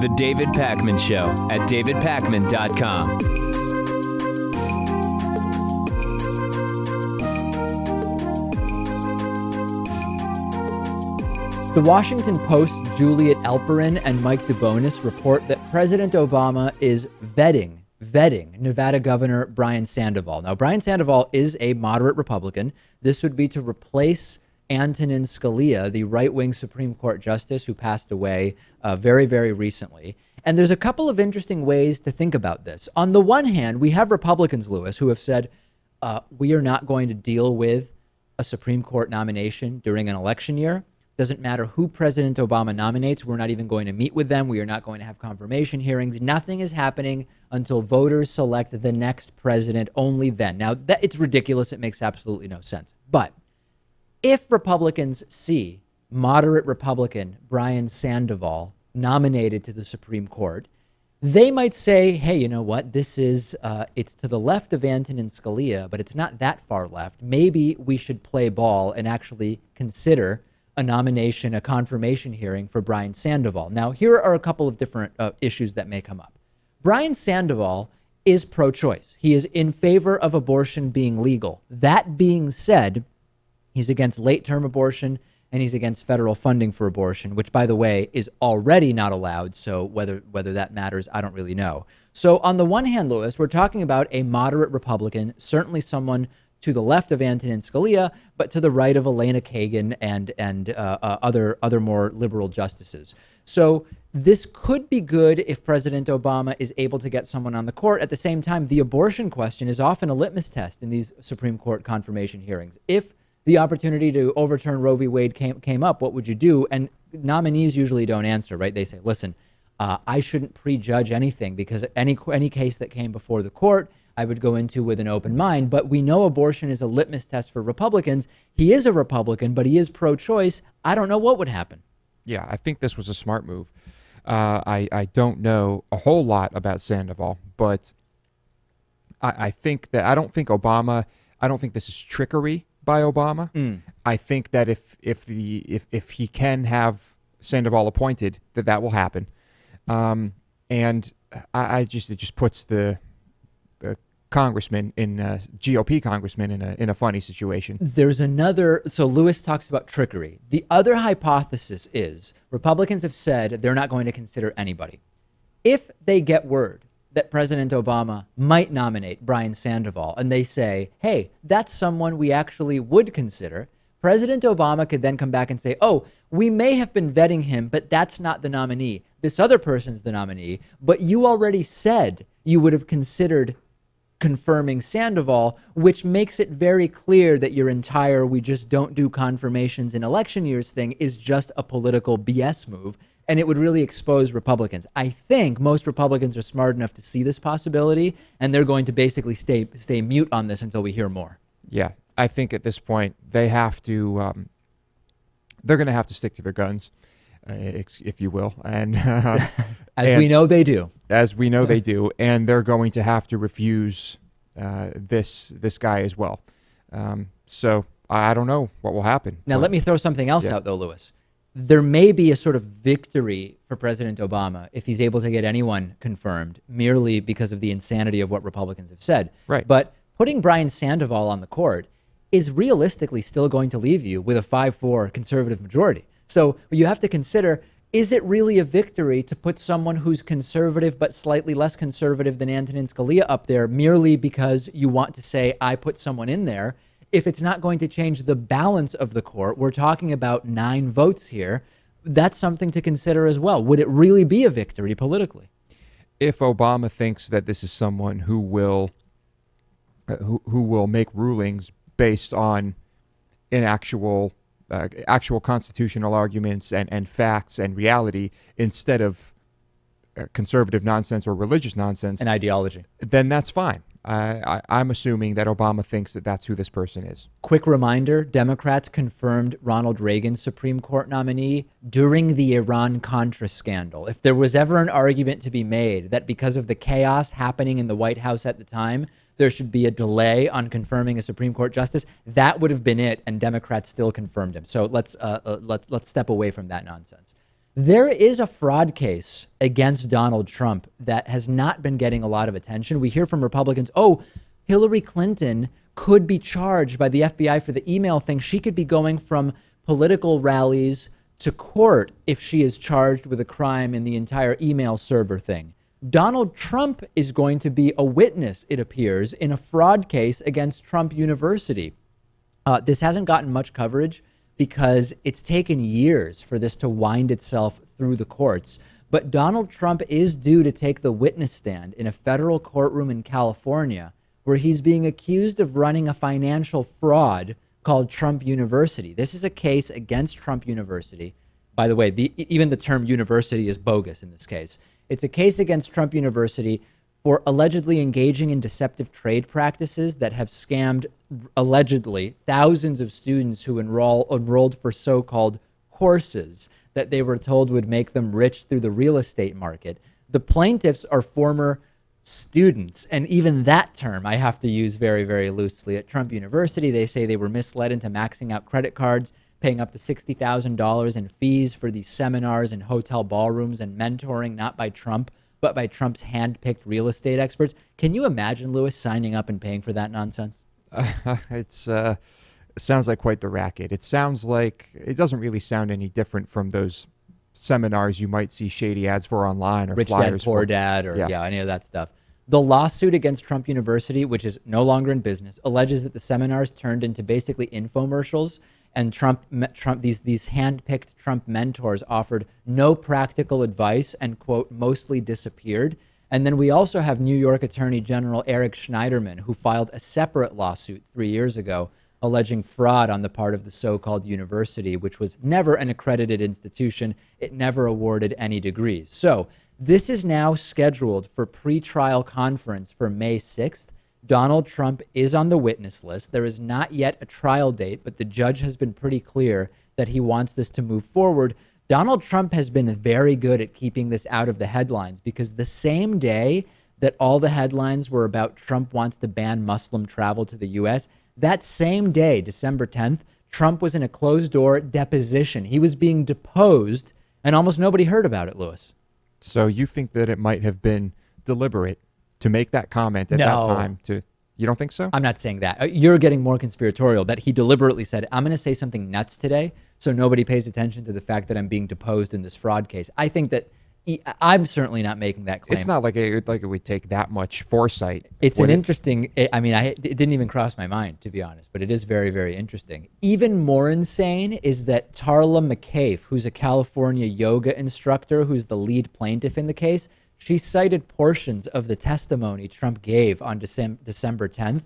The David Pakman Show at davidpakman.com. The Washington Post's Juliet Eilperin and Mike DeBonis report that President Obama is vetting Nevada Governor Brian Sandoval. Now, Brian Sandoval is a moderate Republican. This would be to replace Antonin Scalia, the right-wing Supreme Court justice who passed away very, very recently. And there's a couple of interesting ways to think about this. On the one hand, we have Republicans, Lewis, who have said, we are not going to deal with a Supreme Court nomination during an election year. Doesn't matter who President Obama nominates. We're not even going to meet with them. We are not going to have confirmation hearings. Nothing is happening until voters select the next president, only then. Now, it's ridiculous. It makes absolutely no sense. But if Republicans see moderate Republican Brian Sandoval nominated to the Supreme Court, they might say, hey, you know what? This is, it's to the left of Antonin Scalia, but it's not that far left. Maybe we should play ball and actually consider a nomination, a confirmation hearing for Brian Sandoval. Now, here are a couple of different issues that may come up. Brian Sandoval is pro-choice. He is in favor of abortion being legal. That being said, he's against late-term abortion and he's against federal funding for abortion, which, by the way, is already not allowed. So whether that matters, I don't really know. So on the one hand, Lewis, we're talking about a moderate Republican, certainly someone to the left of Antonin Scalia, but to the right of Elena Kagan and other more liberal justices. So this could be good if President Obama is able to get someone on the court. At the same time, the abortion question is often a litmus test in these Supreme Court confirmation hearings. If the opportunity to overturn Roe v. Wade came up, what would you do? And nominees usually don't answer, right? They say, listen, I shouldn't prejudge anything because any case that came before the court, I would go into with an open mind. But we know abortion is a litmus test for Republicans. He is a Republican, but he is pro-choice. I don't know what would happen. Yeah, I think this was a smart move. I don't know a whole lot about Sandoval, but I think that I don't think this is trickery by Obama. I think that if he can have Sandoval appointed, that will happen. And it just puts the congressman GOP congressman in a funny situation. There's another. So Lewis talks about trickery. The other hypothesis is Republicans have said they're not going to consider anybody. If they get word that President Obama might nominate Brian Sandoval and they say, hey, that's someone we actually would consider, President Obama could then come back and say, oh, we may have been vetting him, but that's not the nominee. This other person's the nominee, but you already said you would have considered confirming Sandoval, which makes it very clear that your entire we just don't do confirmations in election years thing is just a political BS move. And it would really expose Republicans. I think most Republicans are smart enough to see this possibility, and they're going to basically stay mute on this until we hear more. Yeah, I think at this point they have to. They're going to have to stick to their guns, if you will, and we know they do. As we know they do, and they're going to have to refuse this guy as well. So I don't know what will happen. Now, let me throw something else out, though, Lewis. There may be a sort of victory for President Obama if he's able to get anyone confirmed merely because of the insanity of what Republicans have said. Right. But putting Brian Sandoval on the court is realistically still going to leave you with a 5-4 conservative majority. So you have to consider, is it really a victory to put someone who's conservative but slightly less conservative than Antonin Scalia up there merely because you want to say, I put someone in there? If it's not going to change the balance of the court, we're talking about 9 votes here. That's something to consider as well. Would it really be a victory politically? If Obama thinks that this is someone who will make rulings based on actual constitutional arguments and facts and reality instead of conservative nonsense or religious nonsense and ideology, then that's fine. I'm assuming that Obama thinks that that's who this person is. Quick reminder, Democrats confirmed Ronald Reagan's Supreme Court nominee during the Iran-Contra scandal. If there was ever an argument to be made that because of the chaos happening in the White House at the time, there should be a delay on confirming a Supreme Court justice. That would have been it, and Democrats still confirmed him. So let's step away from that nonsense. There is a fraud case against Donald Trump that has not been getting a lot of attention. We hear from Republicans, oh, Hillary Clinton could be charged by the FBI for the email thing. She could be going from political rallies to court if she is charged with a crime in the entire email server thing. Donald Trump is going to be a witness, it appears, in a fraud case against Trump University. This hasn't gotten much coverage because it's taken years for this to wind itself through the courts. But Donald Trump is due to take the witness stand in a federal courtroom in California where he's being accused of running a financial fraud called Trump University. This is a case against Trump University. By the way, even the term university is bogus in this case. It's a case against Trump University for allegedly engaging in deceptive trade practices that have scammed, allegedly, thousands of students who enrolled for so-called courses that they were told would make them rich through the real estate market. The plaintiffs are former students, and even that term I have to use very, very loosely. At Trump University, they say they were misled into maxing out credit cards, paying up to $60,000 in fees for these seminars and hotel ballrooms and mentoring, not by Trump, but by Trump's hand-picked real estate experts. Can you imagine, Lewis, signing up and paying for that nonsense? It sounds like quite the racket. It sounds like it doesn't really sound any different from those seminars you might see shady ads for online or Rich flyers Dad, Poor for. Dad, or any of that stuff. The lawsuit against Trump University, which is no longer in business, alleges that the seminars turned into basically infomercials, and these hand-picked Trump mentors offered no practical advice and, quote, mostly disappeared. And then we also have New York Attorney General Eric Schneiderman, who filed a separate lawsuit 3 years ago alleging fraud on the part of the so-called university, which was never an accredited institution. It never awarded any degrees. So this is now scheduled for pre-trial conference for May 6th. Donald Trump is on the witness list. There is not yet a trial date, but the judge has been pretty clear that he wants this to move forward. Donald Trump has been very good at keeping this out of the headlines because the same day that all the headlines were about Trump wants to ban Muslim travel to the U.S., that same day, December 10th, Trump was in a closed-door deposition. He was being deposed, and almost nobody heard about it, Lewis. So you think that it might have been deliberate to make that comment at that time? You don't think so? I'm not saying that. You're getting more conspiratorial, that he deliberately said, I'm going to say something nuts today so nobody pays attention to the fact that I'm being deposed in this fraud case. I think that I'm certainly not making that claim. It's not like it would take that much foresight. It's an interesting, I mean, it didn't even cross my mind, to be honest, but it is very, very interesting. Even more insane is that Tarla McCafe, who's a California yoga instructor, who's the lead plaintiff in the case, she cited portions of the testimony Trump gave on December 10th.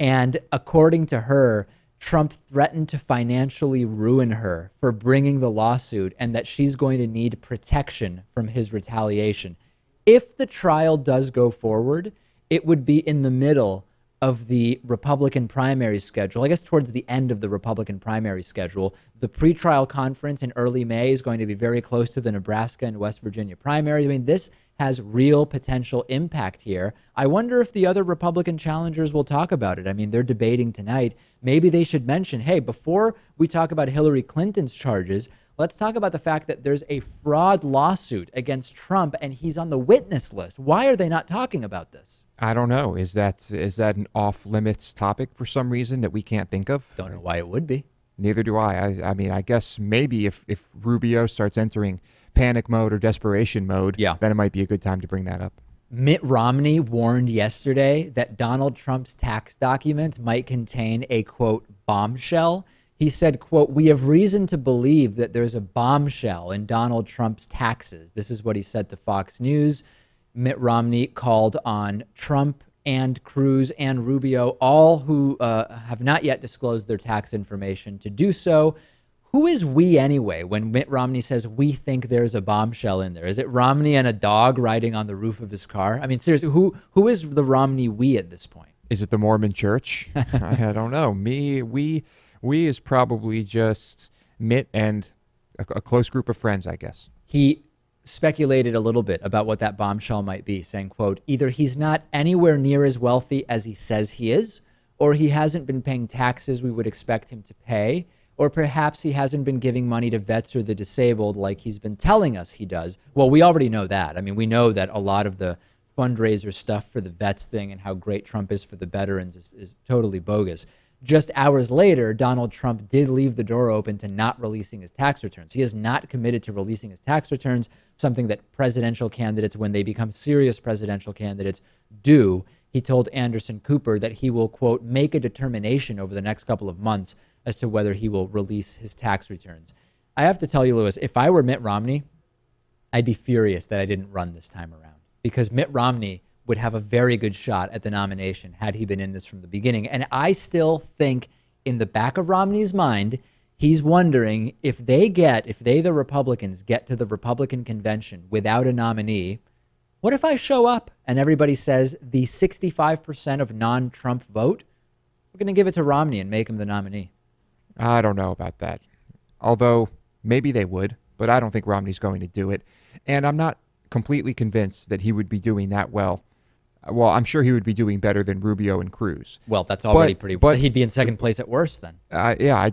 And according to her, Trump threatened to financially ruin her for bringing the lawsuit and that she's going to need protection from his retaliation. If the trial does go forward, it would be in the middle of the Republican primary schedule, I guess towards the end of the Republican primary schedule. The pretrial conference in early May is going to be very close to the Nebraska and West Virginia primary. I mean, this has real potential impact here. I wonder if the other Republican challengers will talk about it. I mean, they're debating tonight. Maybe they should mention, hey, before we talk about Hillary Clinton's charges, let's talk about the fact that there's a fraud lawsuit against Trump and he's on the witness list. Why are they not talking about this? I don't know. Is that an off-limits topic for some reason that we can't think of? Don't know why it would be. Neither do I. I mean, I guess maybe if Rubio starts entering panic mode or desperation mode, then it might be a good time to bring that up. Mitt Romney warned yesterday that Donald Trump's tax documents might contain a, quote, bombshell. He said, quote, we have reason to believe that there's a bombshell in Donald Trump's taxes. This is what he said to Fox News. Mitt Romney called on Trump and Cruz and Rubio, all who have not yet disclosed their tax information, to do so. Who is we anyway when Mitt Romney says we think there's a bombshell in there? Is it Romney and a dog riding on the roof of his car? I mean, seriously, who is the Romney we at this point? Is it the Mormon Church? I don't know. We is probably just Mitt and a close group of friends, I guess. He speculated a little bit about what that bombshell might be, saying, quote, either he's not anywhere near as wealthy as he says he is, or he hasn't been paying taxes we would expect him to pay, or perhaps he hasn't been giving money to vets or the disabled like he's been telling us he does. Well, we already know that. I mean, we know that a lot of the fundraiser stuff for the vets thing and how great Trump is for the veterans is totally bogus. Just hours later, Donald Trump did leave the door open to not releasing his tax returns. He is not committed to releasing his tax returns, something that presidential candidates, when they become serious presidential candidates, do. He told Anderson Cooper that he will, quote, make a determination over the next couple of months as to whether he will release his tax returns. I have to tell you, Lewis, if I were Mitt Romney, I'd be furious that I didn't run this time around, because Mitt Romney would have a very good shot at the nomination had he been in this from the beginning. And I still think in the back of Romney's mind, he's wondering if they, the Republicans, get to the Republican convention without a nominee, what if I show up and everybody says the 65% of non-Trump vote, we're going to give it to Romney and make him the nominee? I don't know about that. Although maybe they would, but I don't think Romney's going to do it. And I'm not completely convinced that he would be doing that well. Well, I'm sure he would be doing better than Rubio and Cruz. Well, that's already but he'd be in second place at worst then. Yeah, I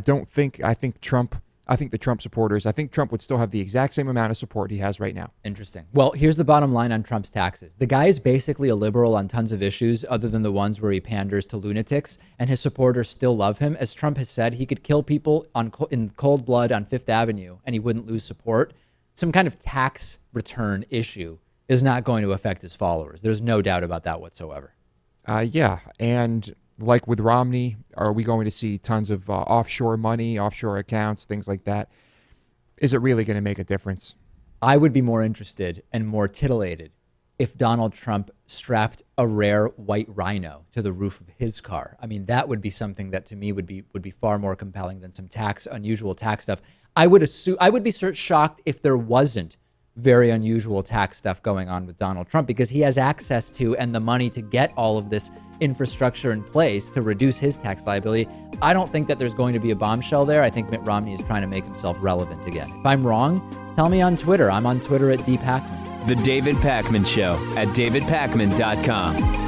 don't think, I think the Trump supporters, I think Trump would still have the exact same amount of support he has right now. Interesting. Well, here's the bottom line on Trump's taxes. The guy is basically a liberal on tons of issues other than the ones where he panders to lunatics, and his supporters still love him. As Trump has said, he could kill people in cold blood on Fifth Avenue and he wouldn't lose support. Some kind of tax return issue is not going to affect his followers. There's no doubt about that whatsoever. Yeah, and like with Romney, are we going to see tons of offshore money, offshore accounts, things like that? Is it really going to make a difference? I would be more interested and more titillated if Donald Trump strapped a rare white rhino to the roof of his car. I mean, that would be something that to me would be far more compelling than some unusual tax stuff. I would be shocked if there wasn't very unusual tax stuff going on with Donald Trump, because he has access to and the money to get all of this infrastructure in place to reduce his tax liability. I don't think that there's going to be a bombshell there. I think Mitt Romney is trying to make himself relevant again. If I'm wrong, tell me on Twitter. I'm on Twitter at @dpacman. The David Pakman Show at davidpakman.com.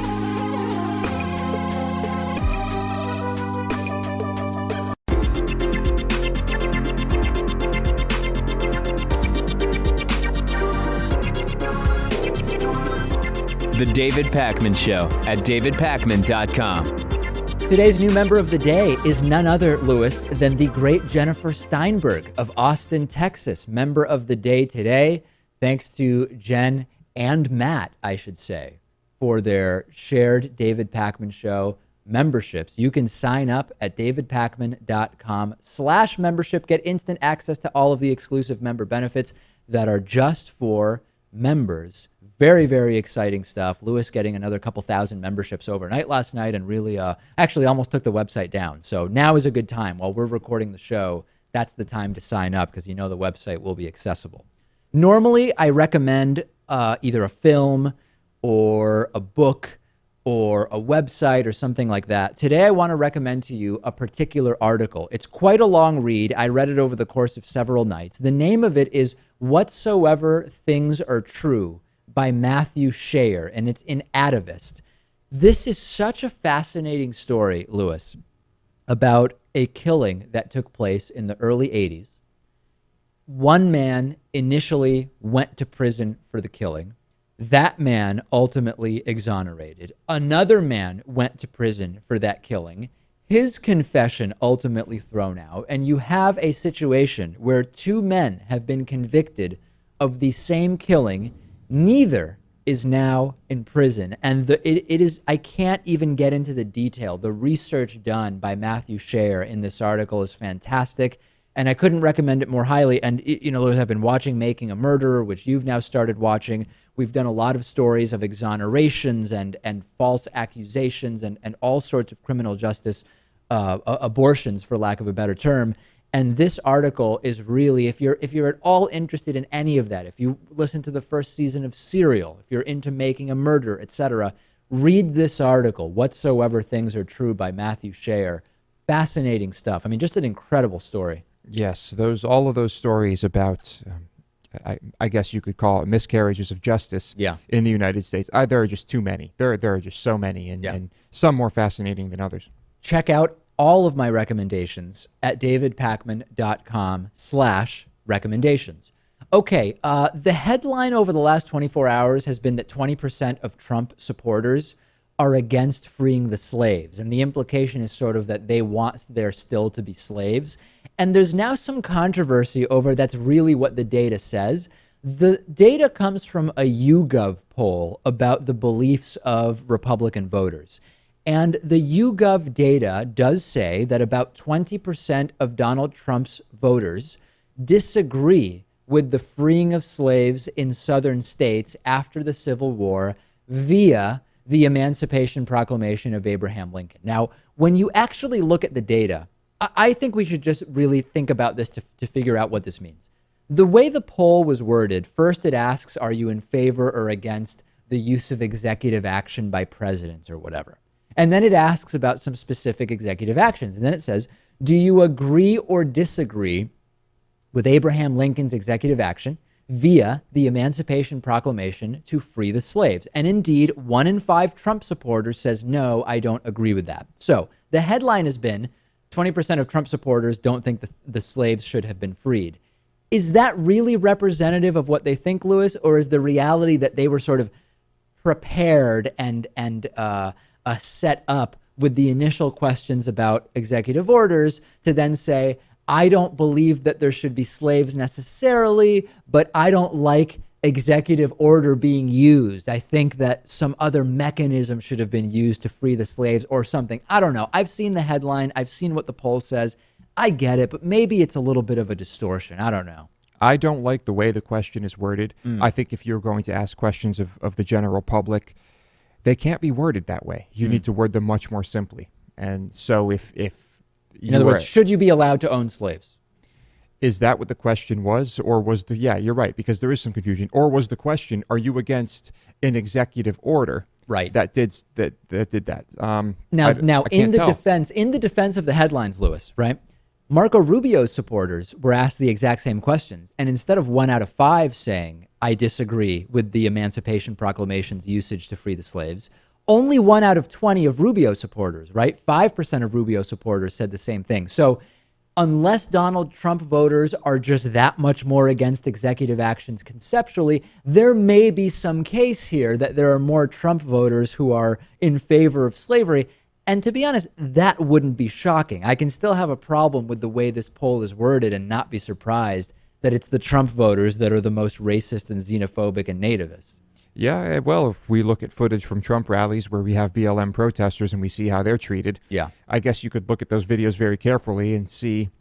The David Pakman Show at davidpakman.com. Today's new member of the day is none other, Lewis, than the great Jennifer Steinberg of Austin, Texas. Member of the day today, thanks to Jen and Matt, I should say, for their shared David Pakman Show memberships. You can sign up at davidpakman.com/membership. Get instant access to all of the exclusive member benefits that are just for members. Very, very exciting stuff. Lewis getting another couple thousand memberships overnight last night and really actually almost took the website down. So now is a good time. While we're recording the show, that's the time to sign up because you know the website will be accessible. Normally, I recommend either a film or a book or a website or something like that. Today, I want to recommend to you a particular article. It's quite a long read. I read it over the course of several nights. The name of it is Whatsoever Things Are True by Matthew Shayer, and it's in Atavist. This is such a fascinating story, Lewis, about a killing that took place in the early 80s. One man initially went to prison for the killing. That man ultimately exonerated. Another man went to prison for that killing. His confession ultimately thrown out, and you have a situation where two men have been convicted of the same killing. Neither is now in prison. And it is, I can't even get into the detail. The research done by Matthew Shayer in this article is fantastic, and I couldn't recommend it more highly. And, you know, I've been watching Making a Murderer, which you've now started watching. We've done a lot of stories of exonerations and false accusations and all sorts of criminal justice abortions, for lack of a better term. And this article is really, if you're at all interested in any of that, if you listen to the first season of Serial, if you're into Making a Murder, etc., read this article, Whatsoever Things Are True by Matthew Shayer. Fascinating stuff. I mean, just an incredible story. Yes, all of those stories about I guess you could call it miscarriages of justice in the United States. There are just too many. There are just so many, and some more fascinating than others. Check out all of my recommendations at davidpakman.com/recommendations. Okay, the headline over the last 24 hours has been that 20% of Trump supporters are against freeing the slaves. And the implication is sort of that they want there still to be slaves. And there's now some controversy over that's really what the data says. The data comes from a YouGov poll about the beliefs of Republican voters. And the YouGov data does say that about 20% of Donald Trump's voters disagree with the freeing of slaves in southern states after the Civil War via the Emancipation Proclamation of Abraham Lincoln. Now, when you actually look at the data, I think we should just really think about this to figure out what this means. The way the poll was worded, first it asks, are you in favor or against the use of executive action by presidents or whatever? And then it asks about some specific executive actions. And then it says, do you agree or disagree with Abraham Lincoln's executive action via the Emancipation Proclamation to free the slaves? And indeed, 1 in 5 Trump supporters says, no, I don't agree with that. So the headline has been 20% of Trump supporters don't think the slaves should have been freed. Is that really representative of what they think, Lewis? Or is the reality that they were sort of prepared and set up with the initial questions about executive orders to then say, I don't believe that there should be slaves necessarily, but I don't like executive order being used. I think that some other mechanism should have been used to free the slaves or something. I don't know. I've seen the headline. I've seen what the poll says. I get it, but maybe it's a little bit of a distortion. I don't know. I don't like the way the question is worded. I think if you're going to ask questions of the general public, they can't be worded that way. You need to word them much more simply. And so if in other words, should you be allowed to own slaves? Is that what the question was? Or was you're right, because there is some confusion. Or was the question, are you against an executive order that did that? Now in the defense of the headlines, Lewis, right? Marco Rubio's supporters were asked the exact same questions. And instead of 1 out of 5 saying, I disagree with the Emancipation Proclamation's usage to free the slaves, only 1 out of 20 of Rubio supporters, right? 5% of Rubio supporters said the same thing. So unless Donald Trump voters are just that much more against executive actions conceptually, there may be some case here that there are more Trump voters who are in favor of slavery. And to be honest, that wouldn't be shocking. I can still have a problem with the way this poll is worded and not be surprised that it's the Trump voters that are the most racist and xenophobic and nativist. Yeah, well, if we look at footage from Trump rallies where we have BLM protesters and we see how they're treated, I guess you could look at those videos very carefully and see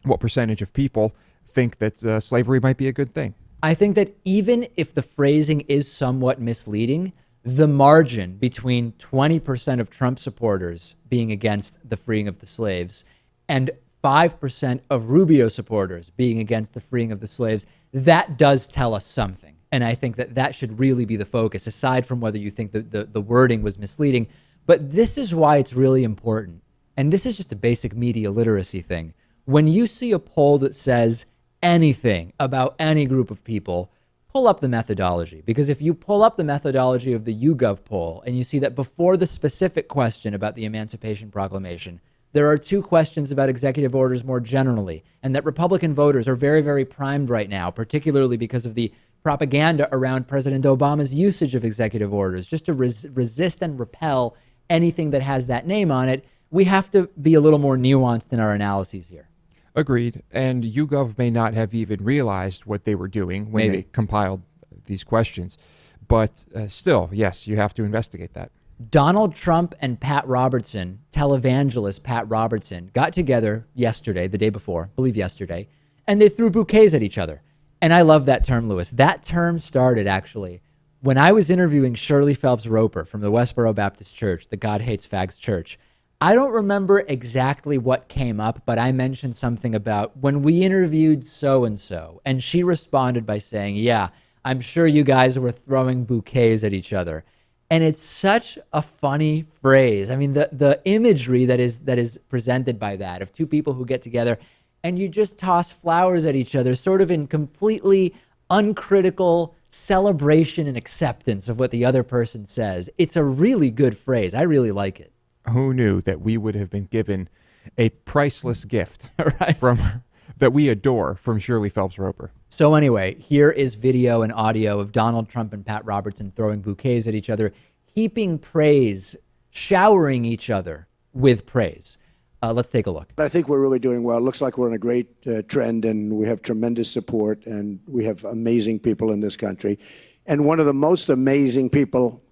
what percentage of people think that slavery might be a good thing. I think that even if the phrasing is somewhat misleading, the margin between 20% of Trump supporters being against the freeing of the slaves and 5% of Rubio supporters being against the freeing of the slaves, that does tell us something. And I think that that should really be the focus, aside from whether you think that the wording was misleading. But this is why it's really important. And this is just a basic media literacy thing. When you see a poll that says anything about any group of people, pull up the methodology. Because if you pull up the methodology of the YouGov poll and you see that before the specific question about the Emancipation Proclamation, there are 2 questions about executive orders more generally, and that Republican voters are very, very primed right now, particularly because of the propaganda around President Obama's usage of executive orders, just to resist and repel anything that has that name on it. We have to be a little more nuanced in our analyses here. Agreed. And YouGov may not have even realized what they were doing when they compiled these questions. But still, yes, you have to investigate that. Donald Trump and Pat Robertson, televangelist Pat Robertson, got together yesterday, the day before, I believe yesterday, and they threw bouquets at each other. And I love that term, Lewis. That term started, actually, when I was interviewing Shirley Phelps Roper from the Westboro Baptist Church, the God Hates Fags Church. I don't remember exactly what came up, but I mentioned something about when we interviewed so-and-so, and she responded by saying, yeah, I'm sure you guys were throwing bouquets at each other. And it's such a funny phrase. I mean, the imagery that is presented by that of 2 people who get together, and you just toss flowers at each other, sort of in completely uncritical celebration and acceptance of what the other person says. It's a really good phrase. I really like it. Who knew that we would have been given a priceless gift Right. from that we adore from Shirley Phelps Roper? So anyway, here is video and audio of Donald Trump and Pat Robertson throwing bouquets at each other, heaping praise, showering each other with praise. Let's take a look. I think we're really doing well. It looks like we're on a great trend, and we have tremendous support, and we have amazing people in this country. And one of the most amazing people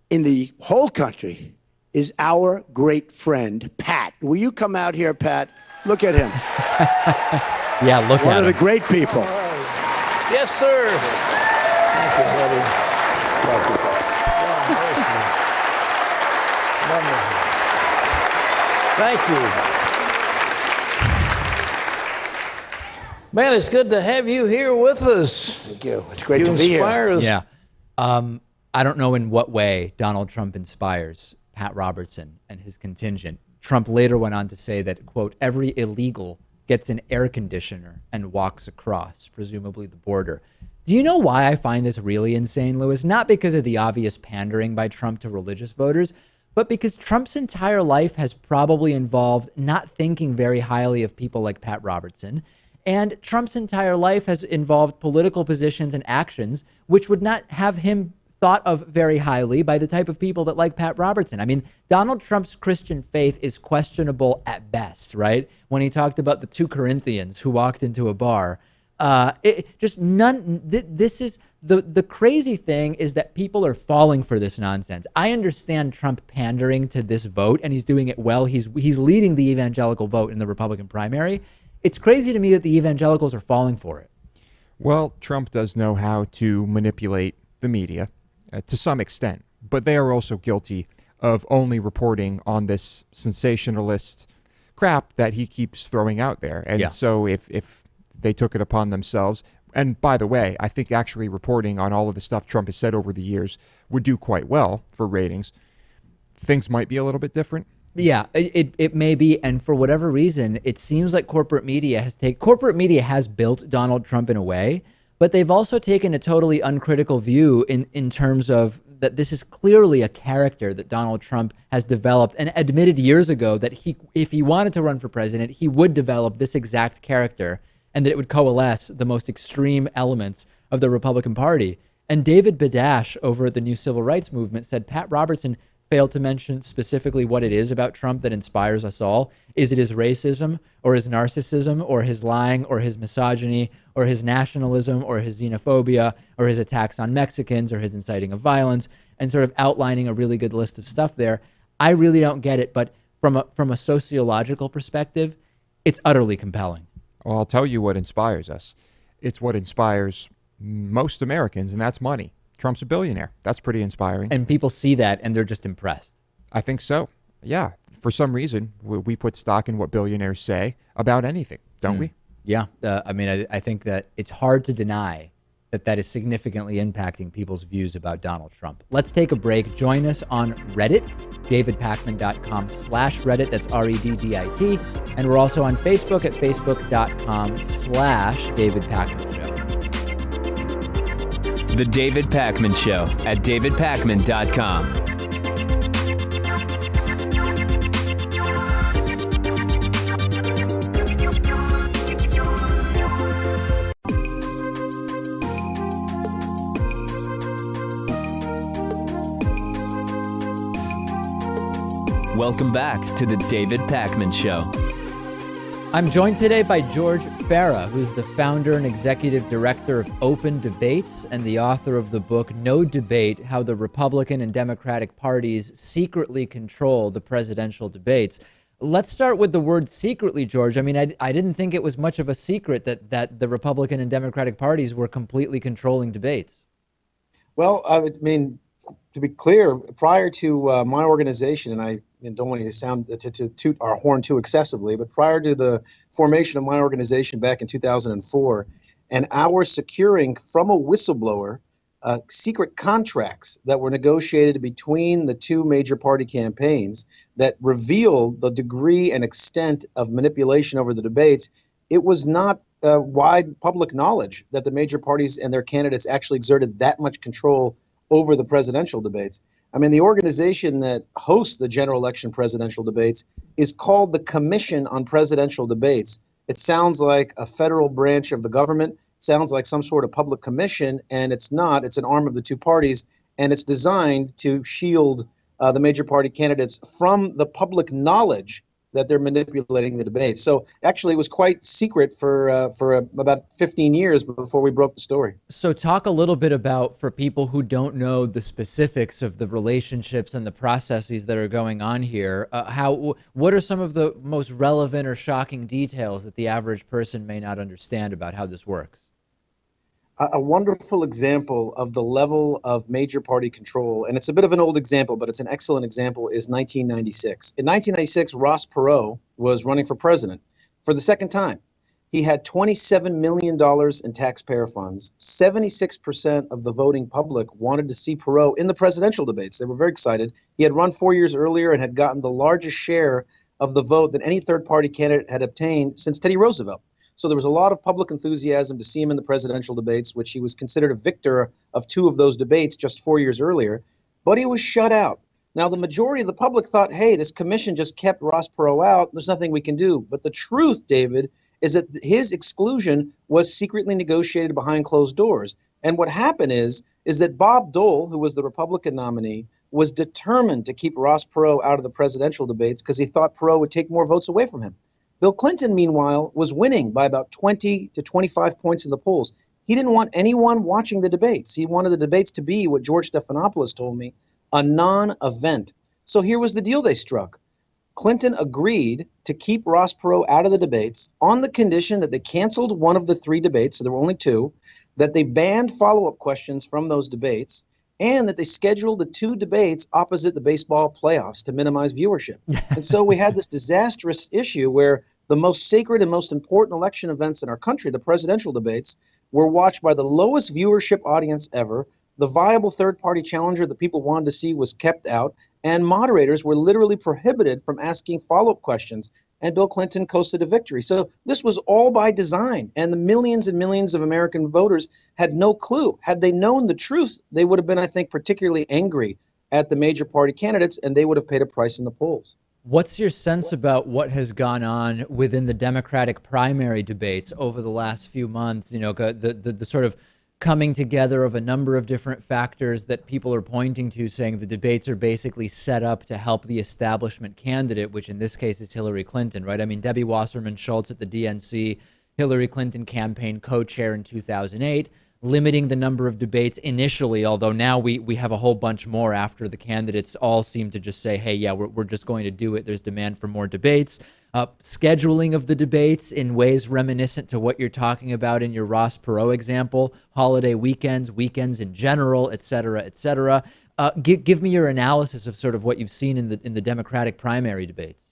in the whole country is our great friend, Pat. Will you come out here, Pat? Look at him. Yeah, look One at of him. the great people. Yes, sir. Thank you, buddy. Thank you. Wonderful. Thank you. Man, it's good to have you here with us. Thank you. It's great You to be here. inspire us. Yeah. I don't know in what way Donald Trump inspires Pat Robertson and his contingent. Trump later went on to say that, quote, every illegal gets an air conditioner and walks across, presumably the border. Do you know why I find this really insane, Louis? Not because of the obvious pandering by Trump to religious voters, but because Trump's entire life has probably involved not thinking very highly of people like Pat Robertson. And Trump's entire life has involved political positions and actions which would not have him thought of very highly by the type of people that like Pat Robertson. I mean, Donald Trump's Christian faith is questionable at best, right? When he talked about the two Corinthians who walked into a bar, this is the crazy thing is that people are falling for this nonsense. I understand Trump pandering to this vote, and he's doing it well. He's leading the evangelical vote in the Republican primary. It's crazy to me that the evangelicals are falling for it. Well, Trump does know how to manipulate the media to some extent, but they are also guilty of only reporting on this sensationalist crap that he keeps throwing out there. And so if they took it upon themselves, and by the way, I think actually reporting on all of the stuff Trump has said over the years would do quite well for ratings, things might be a little bit different. Yeah, it may be, and for whatever reason, it seems like corporate media has built Donald Trump in a way, but they've also taken a totally uncritical view in terms of that this is clearly a character that Donald Trump has developed and admitted years ago that if he wanted to run for president, he would develop this exact character and that it would coalesce the most extreme elements of the Republican Party. And David Badash over at the New Civil Rights Movement said Pat Robertson failed to mention specifically what it is about Trump that inspires us all. Is it his racism or his narcissism or his lying or his misogyny or his nationalism or his xenophobia or his attacks on Mexicans or his inciting of violence, and sort of outlining a really good list of stuff there. I really don't get it, but from a sociological perspective, it's utterly compelling. Well, I'll tell you what inspires us. It's what inspires most Americans, and that's money. Trump's a billionaire. That's pretty inspiring. And people see that and they're just impressed. I think so. Yeah. For some reason, we put stock in what billionaires say about anything, don't we? Yeah. I think that it's hard to deny that is significantly impacting people's views about Donald Trump. Let's take a break. Join us on Reddit, davidpakman.com/Reddit. That's REDDIT. And we're also on Facebook at facebook.com/DavidPakman Show. The David Pakman Show at davidpakman.com. Welcome back to the David Pakman Show. I'm joined today by George Farah, who's the founder and executive director of Open Debates and the author of the book No Debate: How the Republican and Democratic Parties Secretly Control the Presidential Debates. Let's start with the word secretly, George. I mean, I didn't think it was much of a secret that the Republican and Democratic parties were completely controlling debates. Well, I mean, to be clear, prior to my organization, and I don't want to toot our horn too excessively, but prior to the formation of my organization back in 2004, and our securing from a whistleblower secret contracts that were negotiated between the two major party campaigns that reveal the degree and extent of manipulation over the debates, it was not wide public knowledge that the major parties and their candidates actually exerted that much control over the presidential debates. I mean, the organization that hosts the general election presidential debates is called the Commission on Presidential Debates. It sounds like a federal branch of the government. It sounds like some sort of public commission, and it's not. It's an arm of the two parties, and it's designed to shield the major party candidates from the public knowledge that they're manipulating the debates. So actually, it was quite secret for about 15 years before we broke the story. So talk a little bit about, for people who don't know the specifics of the relationships and the processes that are going on here, what are some of the most relevant or shocking details that the average person may not understand about how this works? A wonderful example of the level of major party control, and it's a bit of an old example, but it's an excellent example, is 1996. In 1996, Ross Perot was running for president for the second time. He had $27 million in taxpayer funds. 76% of the voting public wanted to see Perot in the presidential debates. They were very excited. He had run 4 years earlier and had gotten the largest share of the vote that any third-party candidate had obtained since Teddy Roosevelt. So there was a lot of public enthusiasm to see him in the presidential debates, which he was considered a victor of 2 of those debates just 4 years earlier. But he was shut out. Now, the majority of the public thought, hey, this commission just kept Ross Perot out. There's nothing we can do. But the truth, David, is that his exclusion was secretly negotiated behind closed doors. And what happened is that Bob Dole, who was the Republican nominee, was determined to keep Ross Perot out of the presidential debates because he thought Perot would take more votes away from him. Bill Clinton, meanwhile, was winning by about 20 to 25 points in the polls. He didn't want anyone watching the debates. He wanted the debates to be, what George Stephanopoulos told me, a non-event. So here was the deal they struck. Clinton agreed to keep Ross Perot out of the debates on the condition that they canceled one of the 3 debates, so there were only 2, that they banned follow-up questions from those debates, and that they scheduled the 2 debates opposite the baseball playoffs to minimize viewership. And so we had this disastrous issue where the most sacred and most important election events in our country, the presidential debates, were watched by the lowest viewership audience ever. The viable third-party challenger that people wanted to see was kept out, and moderators were literally prohibited from asking follow-up questions. And Bill Clinton coasted to victory. So this was all by design, and the millions and millions of American voters had no clue. Had they known the truth, they would have been, I think, particularly angry at the major party candidates, and they would have paid a price in the polls. What's your sense about what has gone on within the Democratic primary debates over the last few months? You know, the sort of coming together of a number of different factors that people are pointing to, saying the debates are basically set up to help the establishment candidate, which in this case is Hillary Clinton, right? I mean, Debbie Wasserman Schultz at the DNC, Hillary Clinton campaign co-chair in 2008, limiting the number of debates initially, although now we have a whole bunch more after the candidates all seem to just say, hey, yeah, we're just going to do it. There's demand for more debates. Scheduling of the debates in ways reminiscent to what you're talking about in your Ross Perot example, holiday weekends, weekends in general, et cetera, et cetera. Give me your analysis of sort of what you've seen in the Democratic primary debates.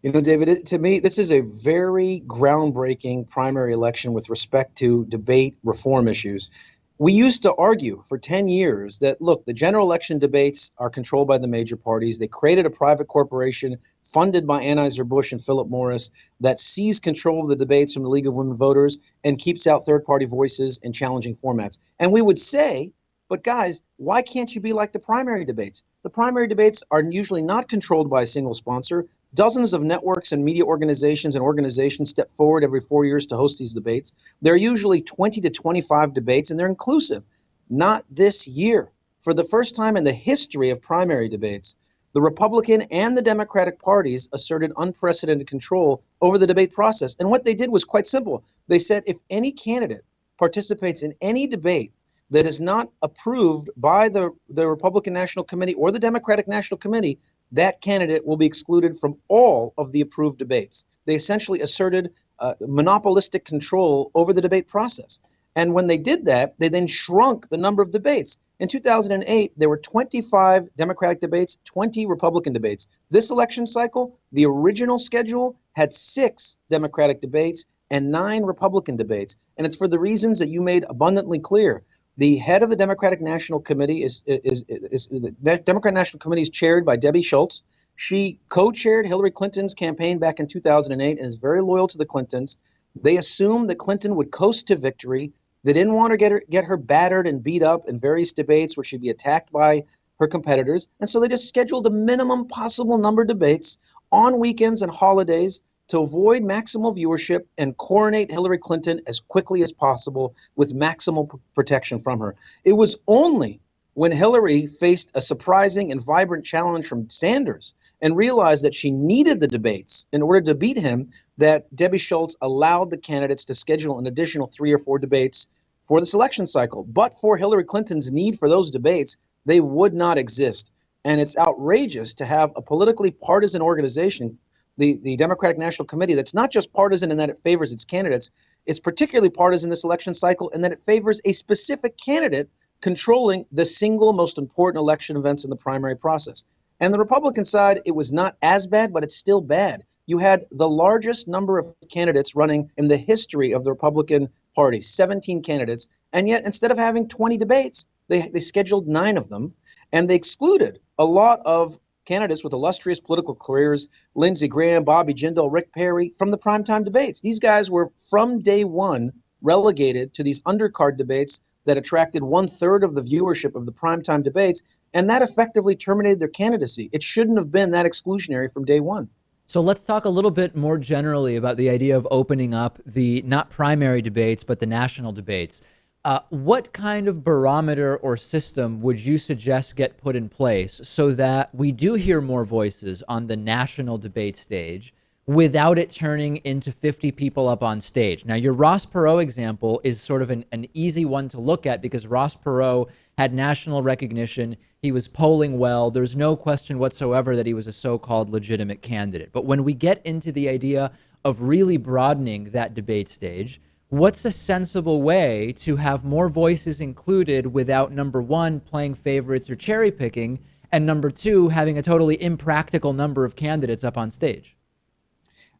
You know, David, to me, this is a very groundbreaking primary election with respect to debate reform issues. We used to argue for 10 years that, look, the general election debates are controlled by the major parties. They created a private corporation funded by Anheuser-Busch and Philip Morris that seized control of the debates from the League of Women Voters and keeps out third-party voices in challenging formats. And we would say, but guys, why can't you be like the primary debates? The primary debates are usually not controlled by a single sponsor. Dozens of networks and media organizations step forward every 4 years to host these debates. There are usually 20 to 25 debates, and they're inclusive. Not this year. For the first time in the history of primary debates, the Republican and the Democratic parties asserted unprecedented control over the debate process. And what they did was quite simple. They said if any candidate participates in any debate that is not approved by the Republican National Committee or the Democratic National Committee, that candidate will be excluded from all of the approved debates. They essentially asserted monopolistic control over the debate process. And when they did that, they then shrunk the number of debates. In 2008, there were 25 Democratic debates, 20 Republican debates. This election cycle, the original schedule had 6 Democratic debates and 9 Republican debates. And it's for the reasons that you made abundantly clear. The head of the Democratic National Committee is the Democratic National Committee is chaired by Debbie Schultz. She co-chaired Hillary Clinton's campaign back in 2008 and is very loyal to the Clintons. They assumed that Clinton would coast to victory. They didn't want to get her battered and beat up in various debates where she'd be attacked by her competitors. And so they just scheduled a minimum possible number of debates on weekends and holidays to avoid maximal viewership and coronate Hillary Clinton as quickly as possible with maximal protection from her. It was only when Hillary faced a surprising and vibrant challenge from Sanders and realized that she needed the debates in order to beat him that Debbie Schultz allowed the candidates to schedule an additional 3 or 4 debates for the election cycle. But for Hillary Clinton's need for those debates, they would not exist. And it's outrageous to have a politically partisan organization, the Democratic National Committee, that's not just partisan in that it favors its candidates, it's particularly partisan this election cycle in that it favors a specific candidate controlling the single most important election events in the primary process. And the Republican side, it was not as bad, but it's still bad. You had the largest number of candidates running in the history of the Republican Party, 17 candidates, and yet instead of having 20 debates, they scheduled 9 of them, and they excluded a lot of candidates with illustrious political careers, Lindsey Graham, Bobby Jindal, Rick Perry, from the primetime debates. These guys were from day one relegated to these undercard debates that attracted 1/3 of the viewership of the primetime debates, and that effectively terminated their candidacy. It shouldn't have been that exclusionary from day one. So let's talk a little bit more generally about the idea of opening up the not primary debates, but the national debates. What kind of barometer or system would you suggest get put in place so that we do hear more voices on the national debate stage without it turning into 50 people up on stage? Now, your Ross Perot example is sort of an easy one to look at because Ross Perot had national recognition. He was polling well. There's no question whatsoever that he was a so-called legitimate candidate. But when we get into the idea of really broadening that debate stage, what's a sensible way to have more voices included without, number one, playing favorites or cherry picking, and number two, having a totally impractical number of candidates up on stage?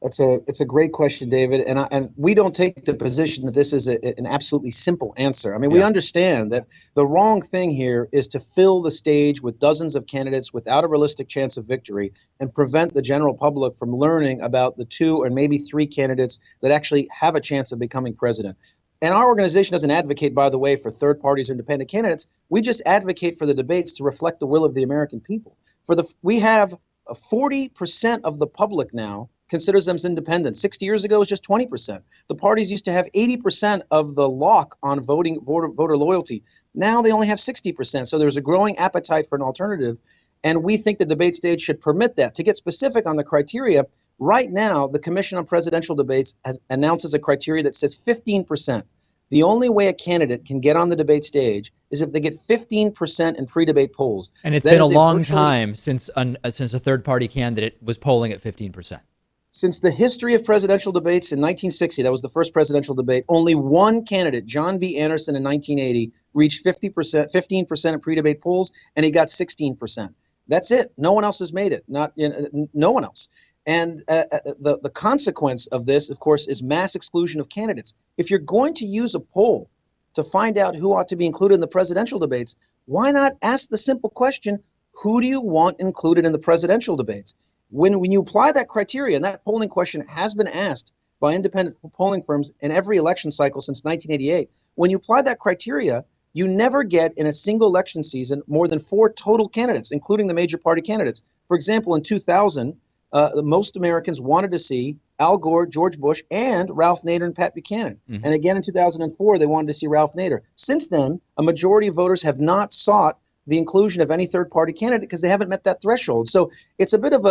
It's a great question, David, and we don't take the position that this is an absolutely simple answer. I mean, we understand that the wrong thing here is to fill the stage with dozens of candidates without a realistic chance of victory and prevent the general public from learning about the 2 or maybe 3 candidates that actually have a chance of becoming president. And our organization doesn't advocate, by the way, for third parties or independent candidates. We just advocate for the debates to reflect the will of the American people. We have 40% of the public now considers them as independent. 60 years ago, it was just 20%. The parties used to have 80% of the lock on voter loyalty. Now they only have 60%. So there's a growing appetite for an alternative. And we think the debate stage should permit that. To get specific on the criteria, right now, the Commission on Presidential Debates announces a criteria that says 15%. The only way a candidate can get on the debate stage is if they get 15% in pre-debate polls. And it's been a long time since a third-party candidate was polling at 15%. Since the history of presidential debates in 1960, that was the first presidential debate, only one candidate, John B. Anderson in 1980, reached 15% in pre-debate polls, and he got 16%. That's it. No one else has made it. No one else. And the consequence of this, of course, is mass exclusion of candidates. If you're going to use a poll to find out who ought to be included in the presidential debates, why not ask the simple question, who do you want included in the presidential debates? When you apply that criteria, and that polling question has been asked by independent polling firms in every election cycle since 1988, when you apply that criteria, you never get in a single election season more than 4 total candidates, including the major party candidates. For example, in 2000, most Americans wanted to see Al Gore, George Bush, and Ralph Nader and Pat Buchanan. Mm-hmm. And again in 2004, they wanted to see Ralph Nader. Since then, a majority of voters have not sought the inclusion of any third-party candidate because they haven't met that threshold. So it's a bit of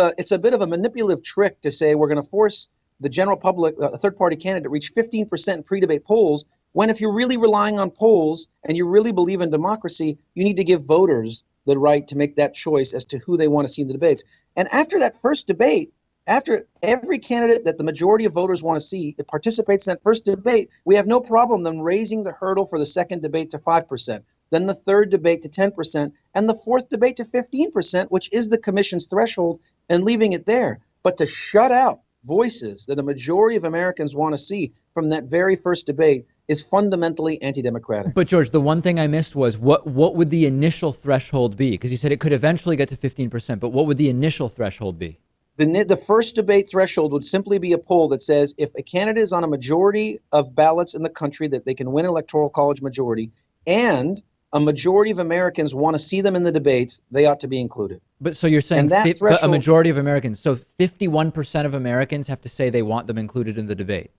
a manipulative trick to say we're going to force the general public, a third-party candidate, to reach 15% in pre-debate polls, when if you're really relying on polls and you really believe in democracy, you need to give voters the right to make that choice as to who they want to see in the debates. And after that first debate, after every candidate that the majority of voters want to see that participates in that first debate, we have no problem them raising the hurdle for the second debate to 5%, then the third debate to 10%, and the fourth debate to 15%, which is the commission's threshold, and leaving it there. But to shut out voices that a majority of Americans want to see from that very first debate is fundamentally anti-democratic. But George, the one thing I missed was what would the initial threshold be? Because you said it could eventually get to 15%, but what would the initial threshold be? The first debate threshold would simply be a poll that says if a candidate is on a majority of ballots in the country that they can win electoral college majority, and a majority of Americans want to see them in the debates, they ought to be included. But so you're saying a majority of Americans, so 51% of Americans have to say they want them included in the debate.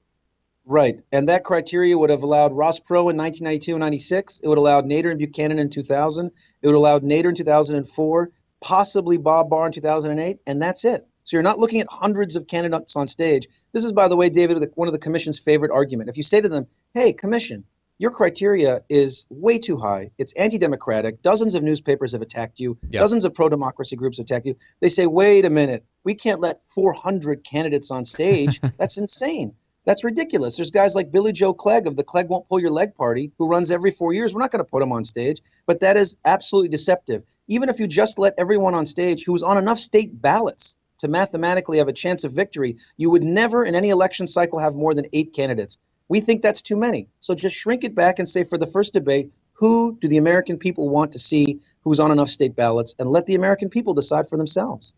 Right. And that criteria would have allowed Ross Perot in 1992 and 96. It would have allowed Nader and Buchanan in 2000. It would have allowed Nader in 2004, possibly Bob Barr in 2008, and that's it. So you're not looking at hundreds of candidates on stage. This is, by the way, David, one of the commission's favorite argument. If you say to them, hey, commission, your criteria is way too high. It's anti-democratic. Dozens of newspapers have attacked you. Yep. Dozens of pro-democracy groups attack you. They say, wait a minute, we can't let 400 candidates on stage. That's insane. That's ridiculous. There's guys like Billy Joe Clegg of the Clegg Won't Pull Your Leg Party who runs every 4 years. We're not going to put him on stage, but that is absolutely deceptive. Even if you just let everyone on stage who was on enough state ballots to mathematically have a chance of victory, you would never in any election cycle have more than 8 candidates. We think that's too many. So just shrink it back and say for the first debate, who do the American people want to see who's on enough state ballots, and let the American people decide for themselves.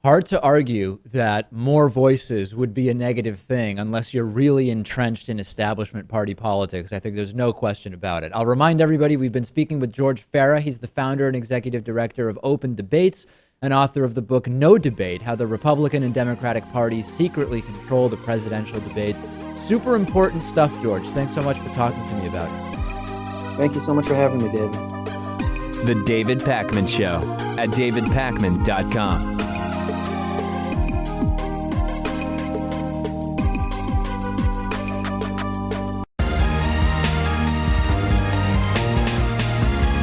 Hard to argue that more voices would be a negative thing unless you're really entrenched in establishment party politics. I think there's no question about it. I'll remind everybody we've been speaking with George Farah. He's the founder and executive director of Open Debates and author of the book No Debate: How the Republican and Democratic Parties Secretly Control the Presidential Debates. Super important stuff, George. Thanks so much for talking to me about it. Thank you so much for having me, David. The David Pakman Show at davidpakman.com.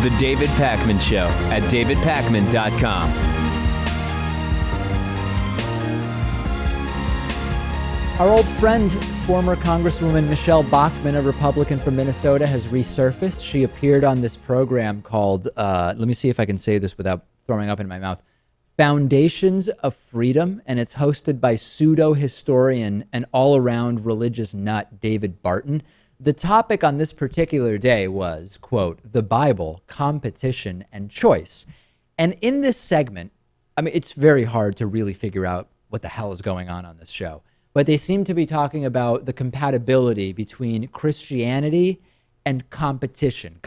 The David Pakman Show at davidpakman.com. Our old friend, former Congresswoman Michelle Bachmann, a Republican from Minnesota, has resurfaced. She appeared on this program called, let me see if I can say this without throwing up in my mouth, Foundations of Freedom, and it's hosted by pseudo-historian and all-around religious nut David Barton. The topic on this particular day was, quote, the Bible, competition, and choice. And in this segment, I mean, it's very hard to really figure out what the hell is going on this show. But they seem to be talking about the compatibility between Christianity and competition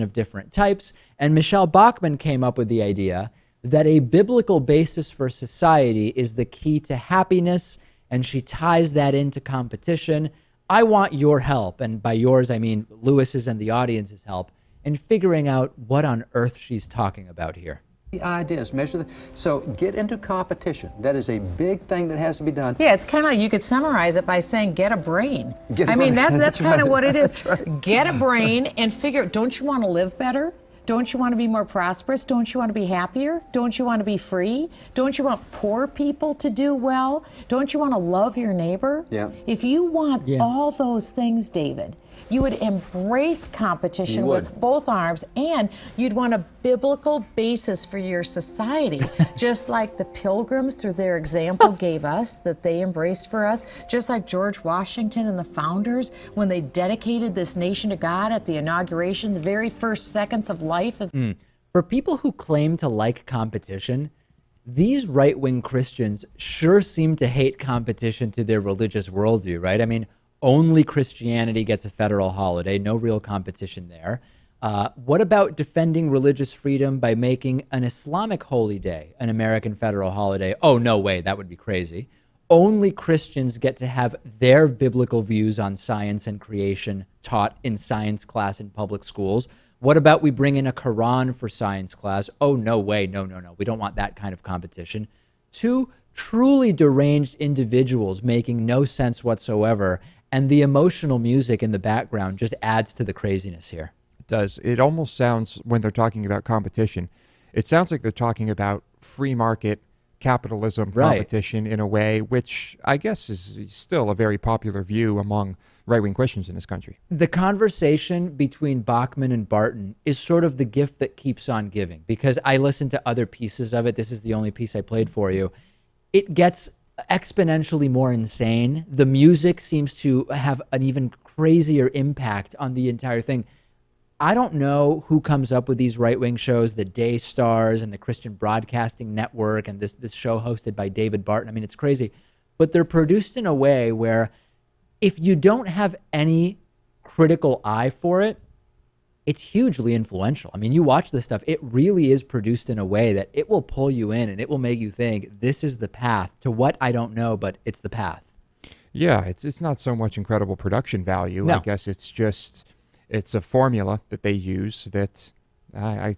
of different types. And Michelle Bachmann came up with the idea that a biblical basis for society is the key to happiness, and she ties that into competition. I want your help, and by yours, I mean Lewis's and the audience's help, in figuring out what on earth she's talking about here. The ideas, so get into competition. That is a big thing that has to be done. Yeah, it's kind of like you could summarize it by saying get a brain. I mean, that's kind of what it is. Right. Get a brain and figure, don't you want to live better? Don't you want to be more prosperous? Don't you want to be happier? Don't you want to be free? Don't you want poor people to do well? Don't you want to love your neighbor? Yeah. If you want all those things, David, you would embrace competition with both arms, and you'd want a biblical basis for your society, just like the Pilgrims, through their example, gave us, that they embraced for us, just like George Washington and the founders, when they dedicated this nation to God at the inauguration, the very first seconds of life. For people who claim to like competition, these right-wing Christians sure seem to hate competition to their religious worldview, right? I mean, only Christianity gets a federal holiday, no real competition there. What about defending religious freedom by making an Islamic holy day an American federal holiday? Oh, no way, that would be crazy. Only Christians get to have their biblical views on science and creation taught in science class in public schools. What about we bring in a Quran for science class? Oh, no way, no. We don't want that kind of competition. 2 truly deranged individuals making no sense whatsoever, and the emotional music in the background just adds to the craziness here. It does. It almost sounds, when they're talking about competition, it sounds like they're talking about free market capitalism competition in a way, which I guess is still a very popular view among right-wing Christians in this country. The conversation between Bachmann and Barton is sort of the gift that keeps on giving, because I listened to other pieces of it. This is the only piece I played for you. It gets exponentially more insane. The music seems to have an even crazier impact on the entire thing. I don't know who comes up with these right-wing shows, the Day Stars and the Christian Broadcasting Network and this show hosted by David Barton. I mean, it's crazy. But they're produced in a way where if you don't have any critical eye for it, it's hugely influential. I mean, you watch this stuff, it really is produced in a way that it will pull you in and it will make you think this is the path to what I don't know, but it's the path. Yeah, it's not so much incredible production value. No. I guess it's a formula that they use that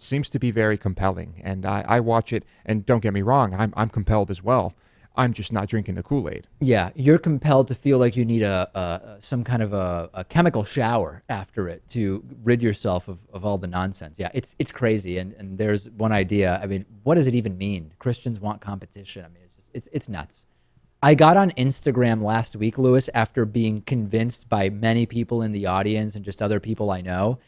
seems to be very compelling. And I watch it, and don't get me wrong, I'm compelled as well. I'm just not drinking the Kool-Aid. Yeah, you're compelled to feel like you need some kind of a chemical shower after it to rid yourself of all the nonsense. Yeah, it's crazy. And there's one idea. I mean, what does it even mean? Christians want competition. I mean, it's nuts. I got on Instagram last week, Lewis, after being convinced by many people in the audience and just other people I know.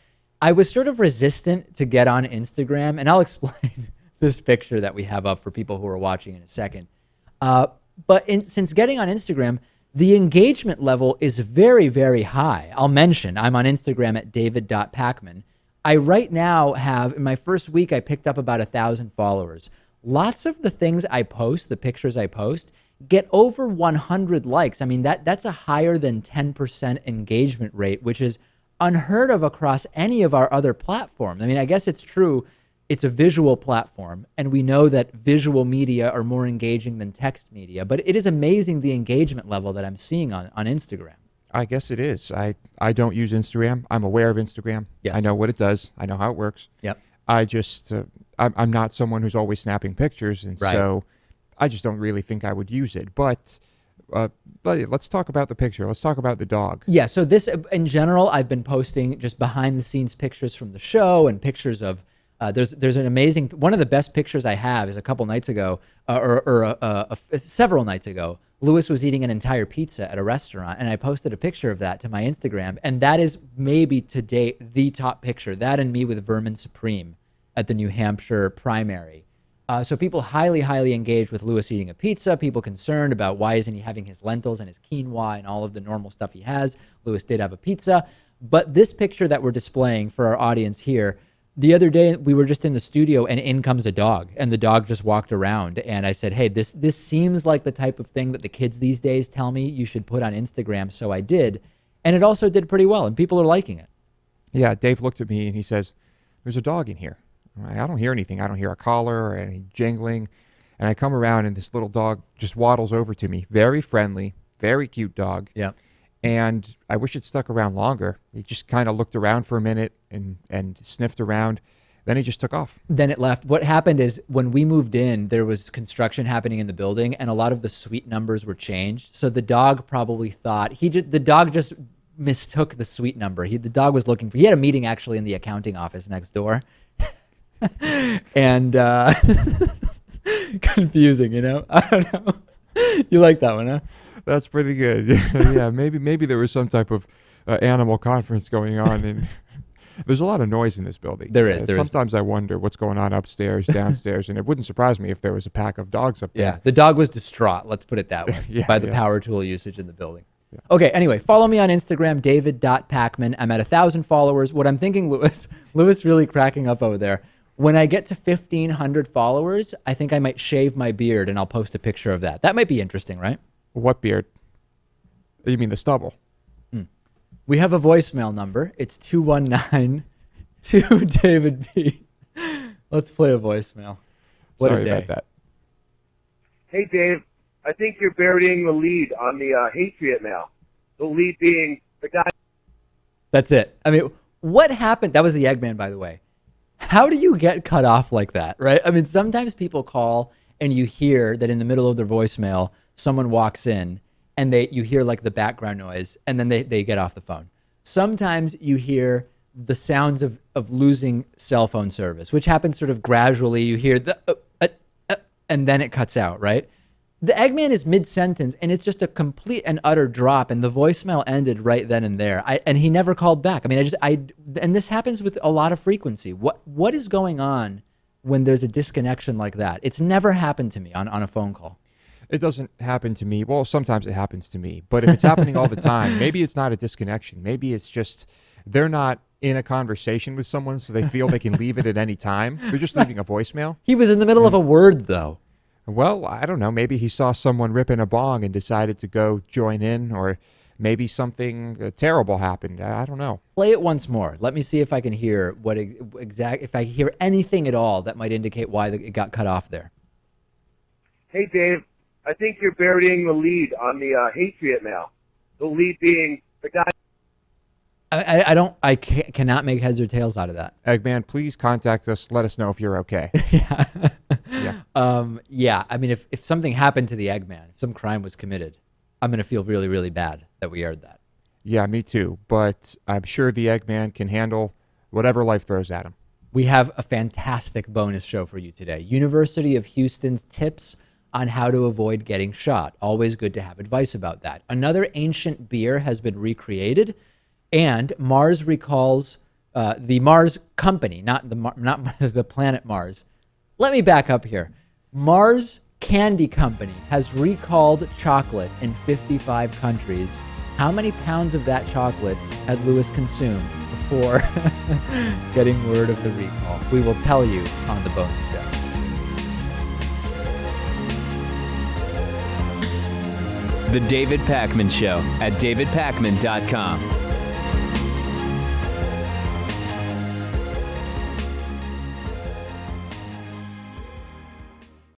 I was sort of resistant to get on Instagram, and I'll explain this picture that we have up for people who are watching in a second. But since getting on Instagram, the engagement level is very, very high. I'll mention I'm on Instagram at david.pacman. I right now have, in my first week, I picked up about 1,000 followers. Lots of the things I post, the pictures I post, get over 100 likes. I mean, that's a higher than 10% engagement rate, which is unheard of across any of our other platforms. I mean, I guess it's true. It's a visual platform, and we know that visual media are more engaging than text media, but it is amazing the engagement level that I'm seeing on Instagram. I guess it is. I don't use Instagram. I'm aware of Instagram. Yes. I know what it does. I know how it works. Yep. I just, I'm not someone who's always snapping pictures, and Right. so I just don't really think I would use it. But let's talk about the picture. Let's talk about the dog. Yeah, so this, in general, I've been posting just behind-the-scenes pictures from the show and pictures of, there's an amazing, one of the best pictures I have is a couple nights ago, several nights ago, Lewis was eating an entire pizza at a restaurant, and I posted a picture of that to my Instagram, and that is maybe to date the top picture, that and me with Vermin Supreme at the New Hampshire primary. So people highly, highly engaged with Lewis eating a pizza, people concerned about why isn't he having his lentils and his quinoa and all of the normal stuff he has. Lewis did have a pizza. But this picture that we're displaying for our audience here, the other day we were just in the studio and in comes a dog, and the dog just walked around, and I said, hey, this seems like the type of thing that the kids these days tell me you should put on Instagram, so I did. And it also did pretty well, and people are liking it. Yeah, Dave looked at me and he says, there's a dog in here. I don't hear anything. I don't hear a collar or any jingling. And I come around and this little dog just waddles over to me. Very friendly, very cute dog. Yeah. And I wish it stuck around longer. He just kind of looked around for a minute and sniffed around. Then he just took off. Then it left. What happened is when we moved in, there was construction happening in the building and a lot of the suite numbers were changed. So the dog probably thought, the dog just mistook the suite number. The dog was looking for, he had a meeting actually in the accounting office next door. And confusing, you know? I don't know. You like that one, huh? That's pretty good. Yeah, maybe there was some type of animal conference going on, and there's a lot of noise in this building. There is. Sometimes I wonder what's going on upstairs, downstairs, and it wouldn't surprise me if there was a pack of dogs up there. Yeah, the dog was distraught, let's put it that way, by the power tool usage in the building. Yeah. Okay, anyway, follow me on Instagram, david.pacman. I'm at 1,000 followers. What I'm thinking, Lewis really cracking up over there. When I get to 1,500 followers, I think I might shave my beard and I'll post a picture of that. That might be interesting, right? What beard? You mean the stubble? We have a voicemail number. It's 219-2-David-B. Let's play a voicemail. What Sorry a day. about that. Hey, Dave. I think you're burying the lead on the Patriot now. The lead being the guy. That's it. I mean, what happened? That was the Eggman, by the way. How do you get cut off like that, right? I mean, sometimes people call and you hear that in the middle of their voicemail, someone walks in and you hear like the background noise and then they get off the phone. Sometimes you hear the sounds of losing cell phone service, which happens sort of gradually. You hear the and then it cuts out, right? The Eggman is mid-sentence, and it's just a complete and utter drop, and the voicemail ended right then and there. And he never called back. I mean, and this happens with a lot of frequency. What is going on when there's a disconnection like that? It's never happened to me on a phone call. It doesn't happen to me. Well, sometimes it happens to me. But if it's happening all the time, maybe it's not a disconnection. Maybe it's just they're not in a conversation with someone, so they feel they can leave it at any time. They're just leaving a voicemail. He was in the middle of a word, though. Well, I don't know. Maybe he saw someone ripping a bong and decided to go join in, or maybe something terrible happened. I don't know. Play it once more. Let me see if I can hear what if I hear anything at all that might indicate why it got cut off there. Hey, Dave, I think you're burying the lead on the Patriot now. The lead being the guy. I cannot make heads or tails out of that. Eggman, please contact us. Let us know if you're okay. Yeah. I mean, if something happened to the Eggman, if some crime was committed, I'm going to feel really, really bad that we aired that. Yeah, me too. But I'm sure the Eggman can handle whatever life throws at him. We have a fantastic bonus show for you today. University of Houston's tips on how to avoid getting shot. Always good to have advice about that. Another ancient beer has been recreated, and Mars recalls the Mars company, not the planet Mars. Let me back up here. Mars Candy Company has recalled chocolate in 55 countries. How many pounds of that chocolate had Lewis consumed before getting word of the recall? We will tell you on the bonus show. The David Pakman Show at davidpakman.com.